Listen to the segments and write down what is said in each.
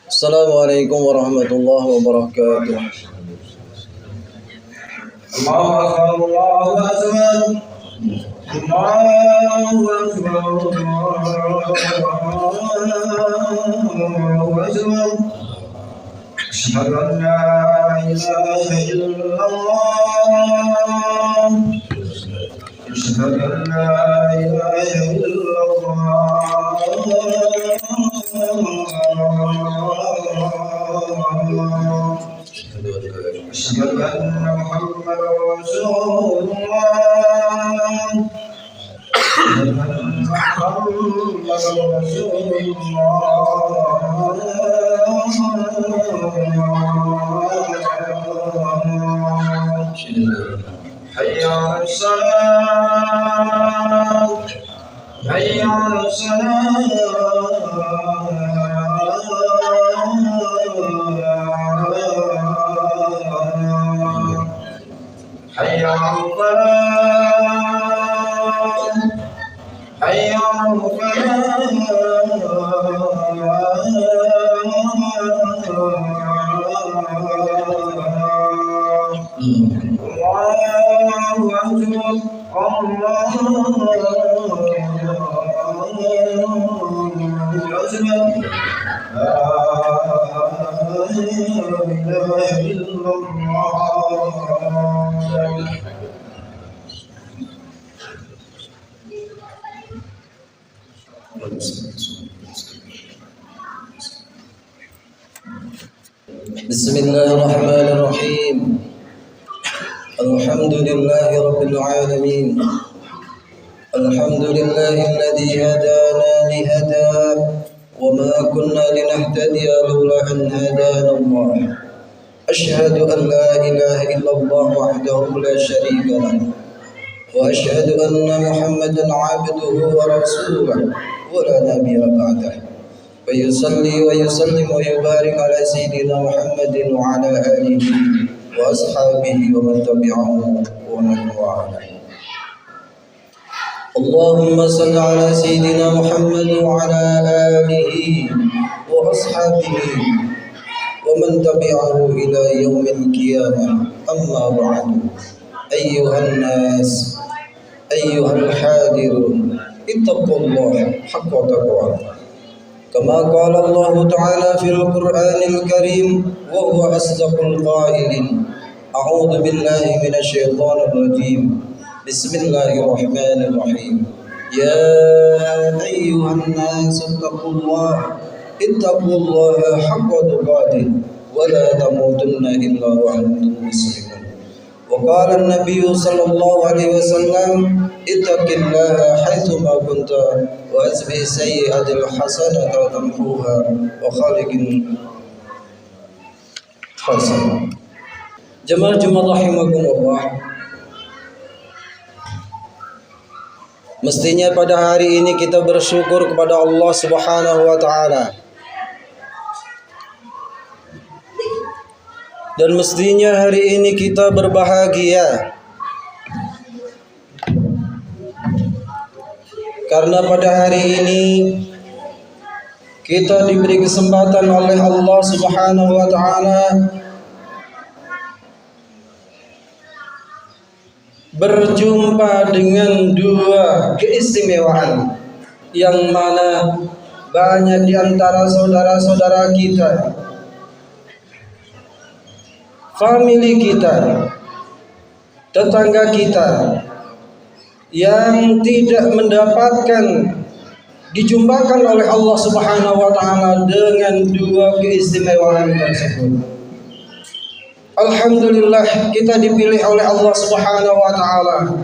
Assalamualaikum warahmatullahi wabarakatuh. Allahu Akbar, Allahu Akbar, Allahu Akbar. Asyhadu an la ilaha illallah, asyhadu an la ilaha illallah. أشهد أن محمدا رسول الله. أشهد أن محمدا رسول الله. حي على الصلاة، حي على حي على الفلاح، حي على الفلاح. الله أكبر، الله أكبر. لا إله إلا الله. بسم الله الرحمن الرحيم. الحمد لله رب العالمين. الحمد لله الذي هدانا لهدى وما كنا لنهتدي لولا أن هدانا الله. أشهد أن لا إله إلا الله وحده لا شريك له، وأشهد أن محمدا عبده ورسوله ولا نبي بعده، ويصلي ويسلم ويبارك على سيدنا محمد وعلى آله وأصحابه ومن تبعهم ومن والاه. اللهم صل على سيدنا محمد وعلى آله وأصحابه ومن تبعه إلى يوم القيامة. أما بعد، أيها الناس، أيها الحاضرون، اتقوا الله حق تقواه، كما قال الله تعالى في القرآن الكريم وهو أصدق القائلين. أعوذ بالله من الشيطان الرجيم. بسم الله الرحمن الرحيم. يا أيها الناس اتقوا الله حق تقاته ولا تموتن إلا وأنتم مسلمون. وقال النبي صلى الله عليه وسلم: اتق الله حيثما كنت وأتبع السيئة الحسنة تمحوها وخالق حسنا. Jemaah rahimakumullah. Mestinya pada hari ini kita bersyukur kepada Allah Subhanahu wa taala. Dan mestinya hari ini kita berbahagia. Karena pada hari ini kita diberi kesempatan oleh Allah Subhanahu wa taala berjumpa dengan dua keistimewaan yang mana banyak di antara saudara-saudara kita, famili kita, tetangga kita yang tidak mendapatkan dijumpakan oleh Allah Subhanahu wa taala dengan dua keistimewaan tersebut. Alhamdulillah, kita dipilih oleh Allah Subhanahu wa taala.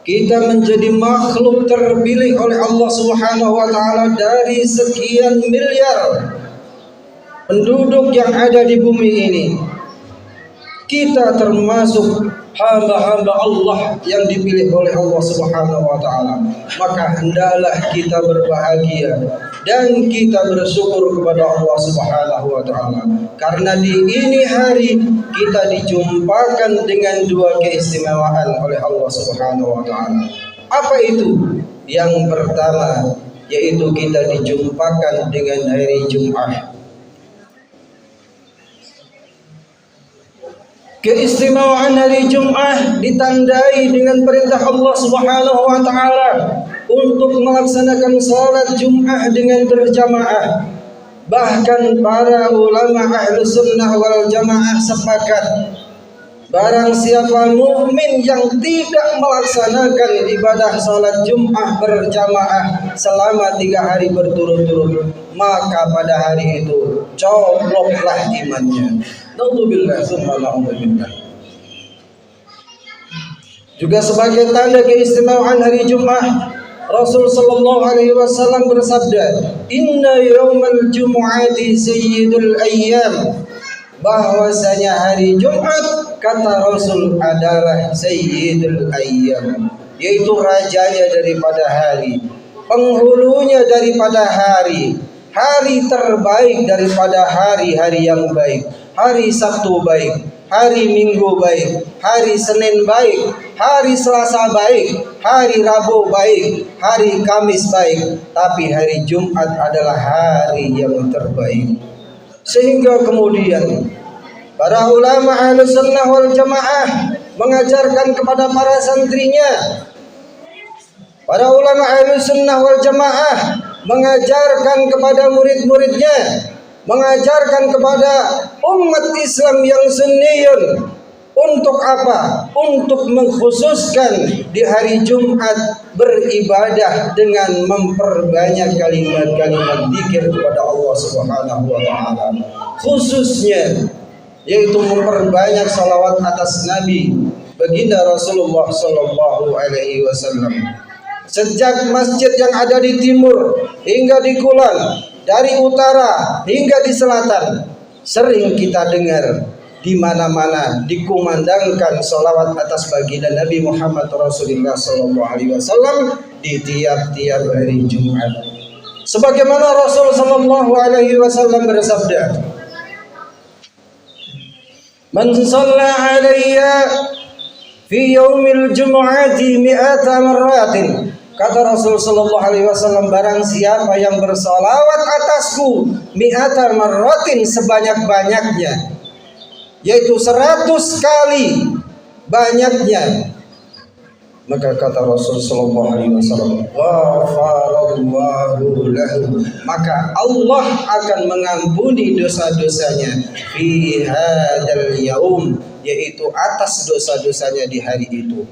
Kita menjadi makhluk terpilih oleh Allah Subhanahu wa taala dari sekian miliar penduduk yang ada di bumi ini. Kita termasuk hamba-hamba Allah yang dipilih oleh Allah Subhanahu wa taala. Maka hendaklah kita berbahagia dan kita bersyukur kepada Allah Subhanahu wa taala. Karena di ini hari kita dijumpakan dengan dua keistimewaan oleh Allah Subhanahu wa taala. Apa itu? Yang pertama yaitu kita dijumpakan dengan hari Jumat. Keistimewaan hari Jumat ditandai dengan perintah Allah Subhanahu wa taala untuk melaksanakan salat Jumat dengan berjamaah. Bahkan para ulama Ahlus Sunnah wal Jamaah sepakat, barang siapa mukmin yang tidak melaksanakan ibadah salat Jumat berjamaah selama 3 hari berturut-turut, maka pada hari itu cobloklah imannya. Naudzubillah tsumma na'udzubillah. Juga sebagai tanda keistimewaan hari Jumat, Rasul sallallahu alaihi wasallam bersabda, "Inna yaumal jumu'ati sayyidul ayyam." Bahwasanya hari Jumat, kata Rasul, adalah sayyidul ayyam, yaitu rajanya daripada hari, penghulunya daripada hari, hari terbaik daripada hari-hari yang baik. Hari Sabtu baik, hari Minggu baik, hari Senin baik, hari Selasa baik, hari Rabu baik, hari Kamis baik, tapi hari Jumat adalah hari yang terbaik. Sehingga kemudian para ulama Ahlus Sunnah wal Jamaah mengajarkan kepada para santrinya, para ulama Ahlus Sunnah wal Jamaah mengajarkan kepada murid-muridnya, mengajarkan kepada umat Islam yang sunniyun. Untuk apa? Untuk mengkhususkan di hari Jumat beribadah dengan memperbanyak kalimat-kalimat zikir kepada Allah Subhanahu wa taala. Khususnya yaitu memperbanyak salawat atas Nabi baginda Rasulullah sallallahu alaihi wasallam. Sejak masjid yang ada di timur hingga di kulon, dari utara hingga di selatan, sering kita dengar di mana-mana dikumandangkan salawat atas baginda Nabi Muhammad Rasulullah sallallahu alaihi wasallam di tiap-tiap hari Jumat. Sebagaimana Rasul sallallahu alaihi wasallam bersabda, "Man shalla alayya fi yaumil jumu'ati mi'ata marratin." Kata Rasul sallallahu alaihi wasallam, barang siapa yang bersalawat atasku mi'ata marratin, sebanyak-banyaknya, yaitu 100 kali banyaknya, maka kata Rasul sallallahu alaihi wasallam, ghafarallahu lahu, maka Allah akan mengampuni dosa-dosanya fi hadzal yaum, yaitu atas dosa-dosanya di hari itu.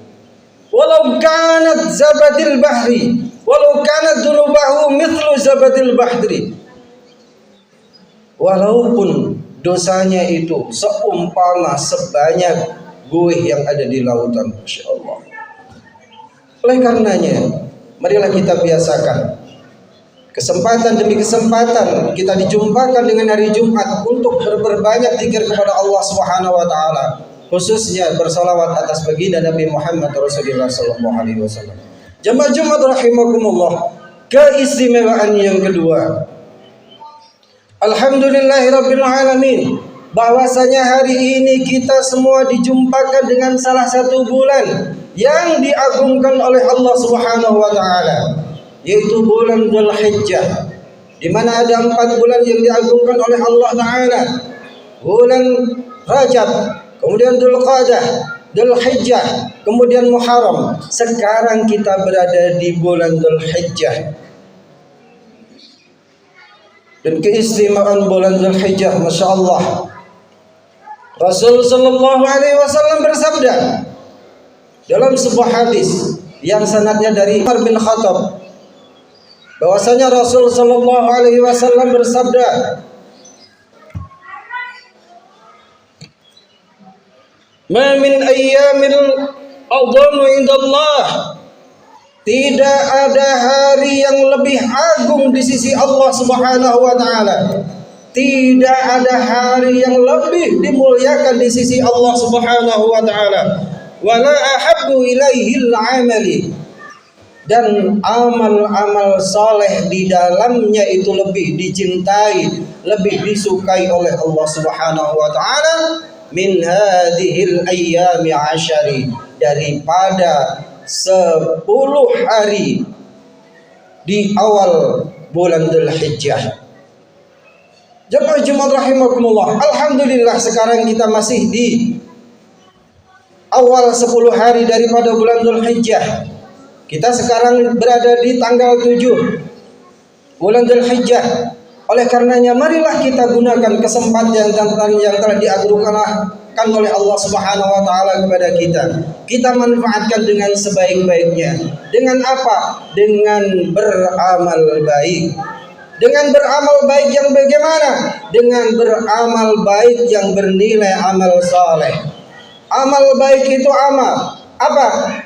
Walau kanat zabadil bahri, walau kanat dunubahu mithlu zabadil bahri, walaupun dosanya itu seumpama sebanyak buih yang ada di lautan. Masya Allah. Oleh karenanya, marilah kita biasakan kesempatan demi kesempatan kita dijumpakan dengan hari Jumat untuk berbanyak zikir kepada Allah Subhanahu wa taala, khususnya bersalawat atas baginda Nabi Muhammad Rasulullah sallallahu alaihi wasallam. Jamaah Jumat rahimakumullah, keistimewaan yang kedua, alhamdulillahirabbil alamin, bahwasanya hari ini kita semua dijumpakan dengan salah satu bulan yang diagungkan oleh Allah Subhanahu wa taala, yaitu bulan Dzulhijjah, di mana ada 4 bulan yang diagungkan oleh Allah taala. Bulan Rajab, kemudian Dzulqa'dah, Dzulhijjah, kemudian Muharram. Sekarang kita berada di bulan Dzulhijjah. Dan keistimewaan bulan Dzulhijjah, Masya Allah, Rasul sallallahu alaihi wasallam bersabda dalam sebuah hadis yang sanadnya dari Umar bin Khattab, bahwasanya Rasul sallallahu alaihi wasallam bersabda, "Ma min ayyamil a'dhamu indallah." Tidak ada hari yang lebih agung di sisi Allah Subhanahu wa taala. Tidak ada hari yang lebih dimuliakan di sisi Allah Subhanahu wa taala. Wala ahabbu ilaihil amali, dan amal-amal saleh di dalamnya itu lebih dicintai, lebih disukai oleh Allah Subhanahu wa taala min hadhil ayyami asyari, daripada 10 hari di awal bulan Dzulhijjah. Jemaah Jumat rahimakumullah, alhamdulillah sekarang kita masih di awal 10 hari daripada bulan Dzulhijjah. Kita sekarang berada di tanggal 7 bulan Dzulhijjah. Oleh karenanya marilah kita gunakan kesempatan yang telah dianugerahkan oleh Allah Subhanahu wa taala kepada kita. Kita manfaatkan dengan sebaik-baiknya. Dengan apa? Dengan beramal baik. Dengan beramal baik yang bagaimana? Dengan beramal baik yang bernilai amal saleh. Amal baik itu apa?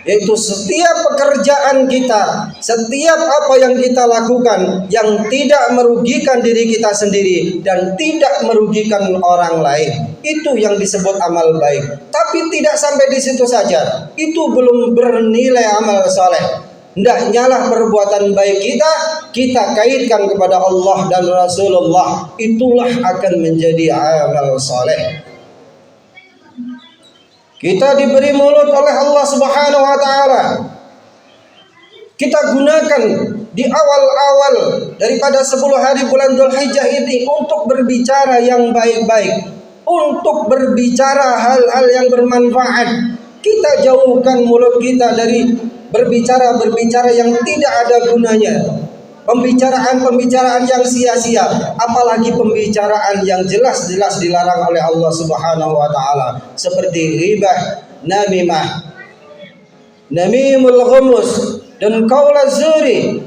Yaitu setiap pekerjaan kita, setiap apa yang kita lakukan yang tidak merugikan diri kita sendiri dan tidak merugikan orang lain. Itu yang disebut amal baik. Tapi tidak sampai di situ saja. Itu belum bernilai amal saleh. Hendaknyalah perbuatan baik kita kaitkan kepada Allah dan Rasulullah. Itulah akan menjadi amal saleh. Kita diberi mulut oleh Allah Subhanahu wa taala. Kita gunakan di awal-awal daripada 10 hari bulan Dzulhijjah ini untuk berbicara yang baik-baik, untuk berbicara hal-hal yang bermanfaat. Kita jauhkan mulut kita dari berbicara yang tidak ada gunanya. Pembicaraan yang sia-sia, apalagi pembicaraan yang jelas-jelas dilarang oleh Allah Subhanahu wa taala, seperti ghibah, namimah, namimul ghumus, dan qaul zuri,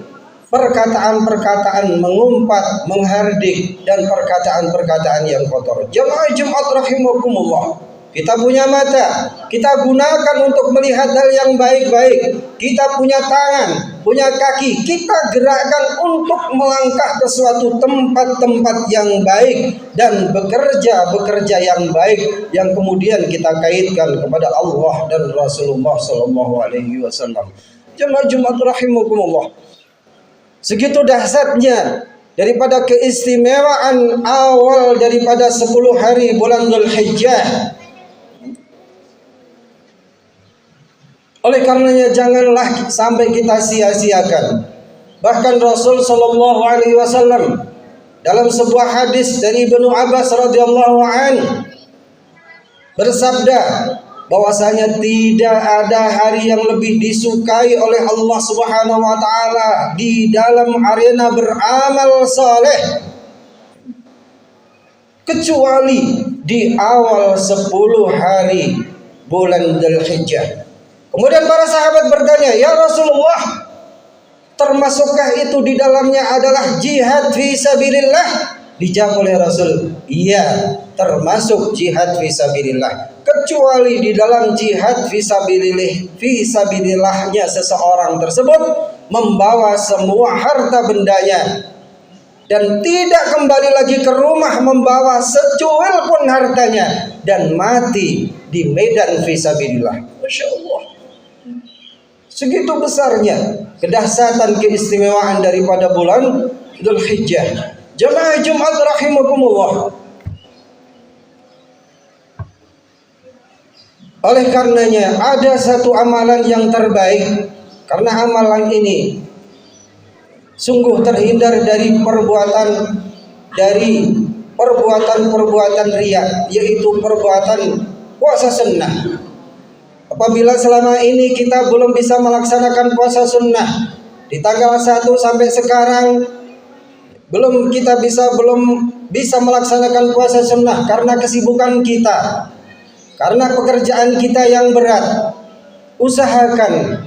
perkataan-perkataan mengumpat, menghardik, dan perkataan-perkataan yang kotor. Jamaah Jumat rahimakumullah. Kita punya mata, kita gunakan untuk melihat hal yang baik-baik. Kita punya tangan, punya kaki, kita gerakkan untuk melangkah ke suatu tempat-tempat yang baik dan bekerja yang baik yang kemudian kita kaitkan kepada Allah dan Rasulullah sallallahu alaihi wasallam. Jemaah Jumat rahimakumullah. Segitu dahsyatnya daripada keistimewaan awal daripada 10 hari bulan Dzulhijjah. Oleh karenanya janganlah sampai kita sia-siakan. Bahkan Rasul sallallahu alaihi wasallam dalam sebuah hadis dari Ibnu Abbas radhiyallahu an bersabda bahwasanya tidak ada hari yang lebih disukai oleh Allah Subhanahu wa taala di dalam arena beramal saleh kecuali di awal 10 hari bulan Dzulhijjah. Kemudian para sahabat bertanya, "Ya Rasulullah, termasukkah itu di dalamnya adalah jihad fi sabilillah?" Dijawab oleh Rasul, "Iya, termasuk jihad fi sabilillah. Kecuali di dalam jihad fi sabilillahnya seseorang tersebut membawa semua harta bendanya dan tidak kembali lagi ke rumah membawa secuil pun hartanya dan mati di medan fi sabilillah." Masya Allah. Segitu besarnya kedahsyatan keistimewaan daripada bulan Dzulhijjah. Jemaah Jumat rahimakumullah. Oleh karenanya ada satu amalan yang terbaik, karena amalan ini sungguh terhindar dari perbuatan riya, yaitu perbuatan puasa sunnah. Apabila selama ini kita belum bisa melaksanakan puasa sunnah di tanggal 1 sampai sekarang belum bisa melaksanakan puasa sunnah karena kesibukan kita, karena pekerjaan kita yang berat, usahakan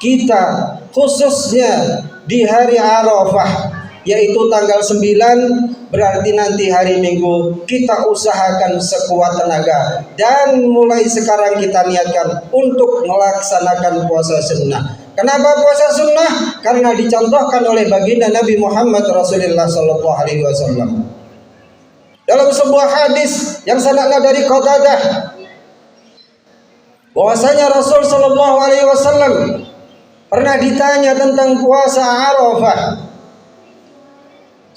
kita khususnya di hari Arafah, yaitu tanggal 9, berarti nanti hari Minggu, kita usahakan sekuat tenaga dan mulai sekarang kita niatkan untuk melaksanakan puasa sunnah. Kenapa puasa sunnah? Karena dicontohkan oleh baginda Nabi Muhammad Rasulullah sallallahu alaihi wasallam. Dalam sebuah hadis yang sanadnya dari Qatadah, bahwasanya Rasul sallallahu alaihi wasallam pernah ditanya tentang puasa Arafah.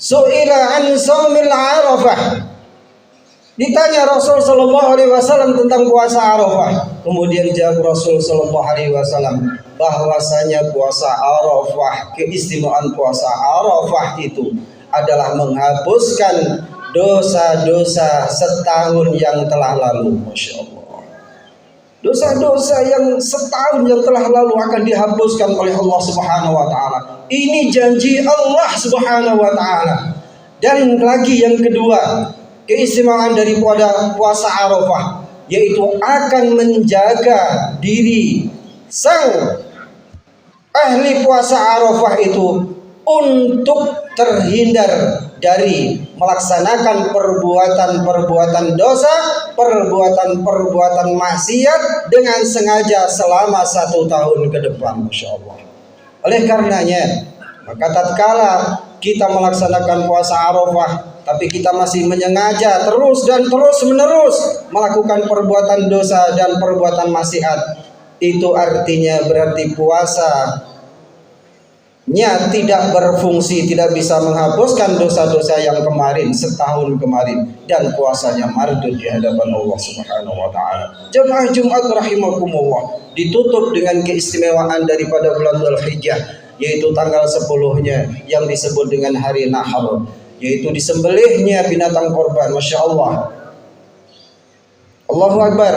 Su'ila an shaumil Arafah. Ditanya Rasul sallallahu alaihi wasallam tentang puasa Arafah. Kemudian jawab Rasul sallallahu alaihi wasallam bahwasanya puasa Arafah, keistimewaan puasa Arafah itu adalah menghapuskan dosa-dosa setahun yang telah lalu. Masya Allah. Dosa-dosa yang setahun yang telah lalu akan dihapuskan oleh Allah Subhanahu wa taala. Ini janji Allah Subhanahu wa taala. Dan lagi yang kedua, keistimewaan daripada puasa Arafah, yaitu akan menjaga diri sang ahli puasa Arafah itu untuk terhindar dari melaksanakan perbuatan-perbuatan dosa, perbuatan-perbuatan maksiat dengan sengaja selama 1 tahun ke depan, Masya Allah. Oleh karenanya, maka tatkala kita melaksanakan puasa Arafah, tapi kita masih menyengaja terus dan terus menerus melakukan perbuatan dosa dan perbuatan maksiat, itu artinya berarti puasa tidak berfungsi, tidak bisa menghapuskan dosa-dosa yang kemarin, setahun kemarin, dan puasanya mardud di hadapan Allah Subhanahu wa taala. Jemaah Jumat rahimakumullah, ditutup dengan keistimewaan daripada bulan Dzulhijjah, yaitu tanggal 10-nya yang disebut dengan hari Nahar, yaitu disembelihnya binatang korban. Masya Allah, Allahu Akbar.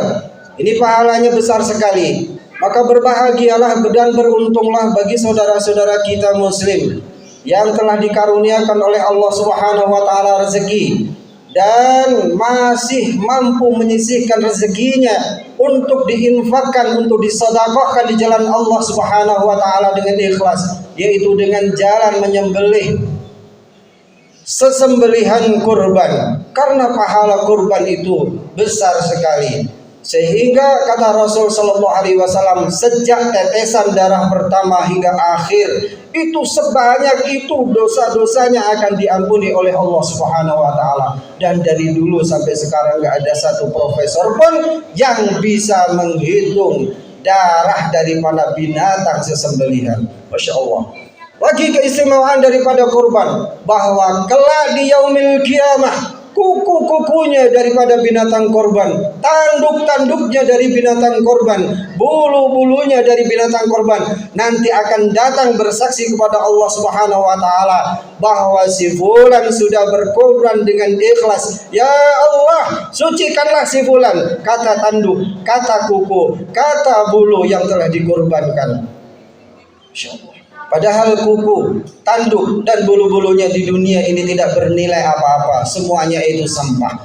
Ini pahalanya besar sekali. Maka berbahagialah dan beruntunglah bagi saudara-saudara kita muslim yang telah dikaruniakan oleh Allah Subhanahu wa taala rezeki dan masih mampu menyisihkan rezekinya untuk diinfakkan, untuk disedekahkan di jalan Allah Subhanahu wa taala dengan ikhlas, yaitu dengan jalan menyembelih sesembelihan kurban, karena pahala kurban itu besar sekali. Sehingga kata Rasul Sallallahu Alaihi Wasallam, sejak tetesan darah pertama hingga akhir, itu sebanyak itu dosa-dosanya akan diampuni oleh Allah Subhanahu Wa Taala. Dan dari dulu sampai sekarang nggak ada satu profesor pun yang bisa menghitung darah daripada binatang sesembelihan. Masya Allah. Lagi keistimewaan daripada kurban, bahwa kelak di yaumil kiamah, kuku-kukunya daripada binatang korban, tanduk-tanduknya dari binatang korban, bulu-bulunya dari binatang korban, nanti akan datang bersaksi kepada Allah Subhanahu wa taala bahwa si fulan sudah berkorban dengan ikhlas. Ya Allah, sucikanlah si fulan, kata tanduk, kata kuku, kata bulu yang telah dikorbankan. Insyaallah. Padahal kuku, tanduk, dan bulu-bulunya di dunia ini tidak bernilai apa-apa. Semuanya itu sampah.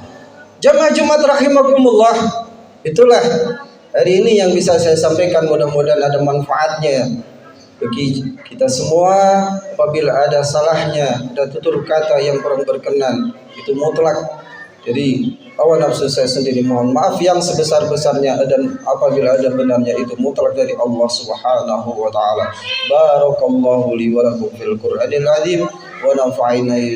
Jemaah Jumat rahimakumullah, itulah hari ini yang bisa saya sampaikan. Mudah-mudahan ada manfaatnya bagi kita semua. Apabila ada salahnya, ada tutur kata yang kurang berkenan, itu mutlak jadi hawa nafsu saya sendiri, mohon maaf yang sebesar-besarnya, dan apabila ada benarnya itu mutlak dari Allah Subhanahu wa taala. Barakallahu li wa lakum fil Qur'anil azim wa nafa'ani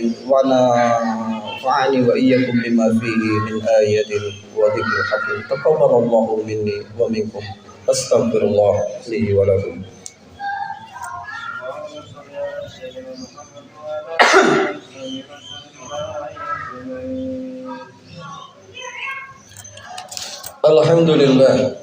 wa iyyakum bima fihi min ayatin wa dzikril hakim. Taqabbalallahu minni wa minkum. Astaghfirullah li wa lakum. Alhamdulillah,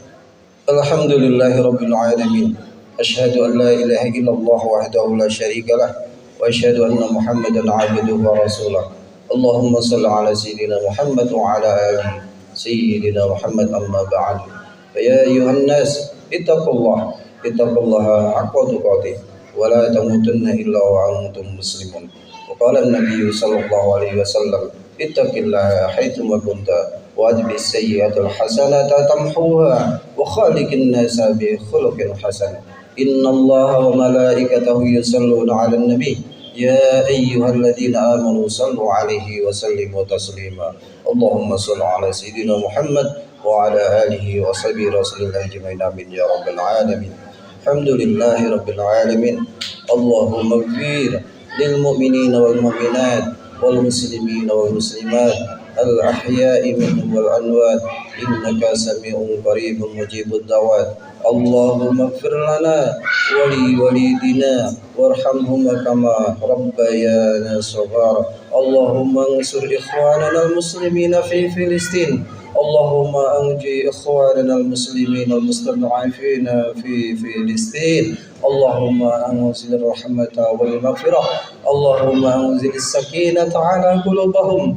alhamdulillahi rabbil alamin. Asyhadu an la ilaha illallah wahdahu la syarika lah, wa asyhadu anna Muhammadan abduhu wa rasuluh. Allahumma shalli ala sayyidina Muhammad wa ala ali sayyidina Muhammad, amma ba'd. Ya ayuhan nas, ittaqullaha haqqa tuqatih wa la tamutunna illa wa antum muslimun. Wa qala an-nabiy sallallahu alaihi wasallam, ittaqillaha haitsu ma kunta وأتبع السيئة الحسنة تمحوها وخالق الناس بخلق حسن إن الله وملائكته يصلون على النبي يا أيها الذين آمنوا صلوا عليه وسلموا تسليما اللهم صل على سيدنا محمد وعلى آله وصحبه رسول الله أجمعين آمين يا رب العالمين. الحمد لله رب العالمين. اللهم اغفر للمؤمنين والمؤمنات والمسلمين والمسلمات الأحياء منهم والأموات إنك سميع قريب مجيب الدعوات. اللهم اغفر لنا ولوالدينا وارحمهما كما ربيانا صغارا. اللهم انصر إخواننا المسلمين في فلسطين. اللهم أنجي إخواننا المسلمين المستضعفين في فلسطين. اللهم أنزل الرحمة والمغفرة. اللهم أنزل السكينة على قلوبهم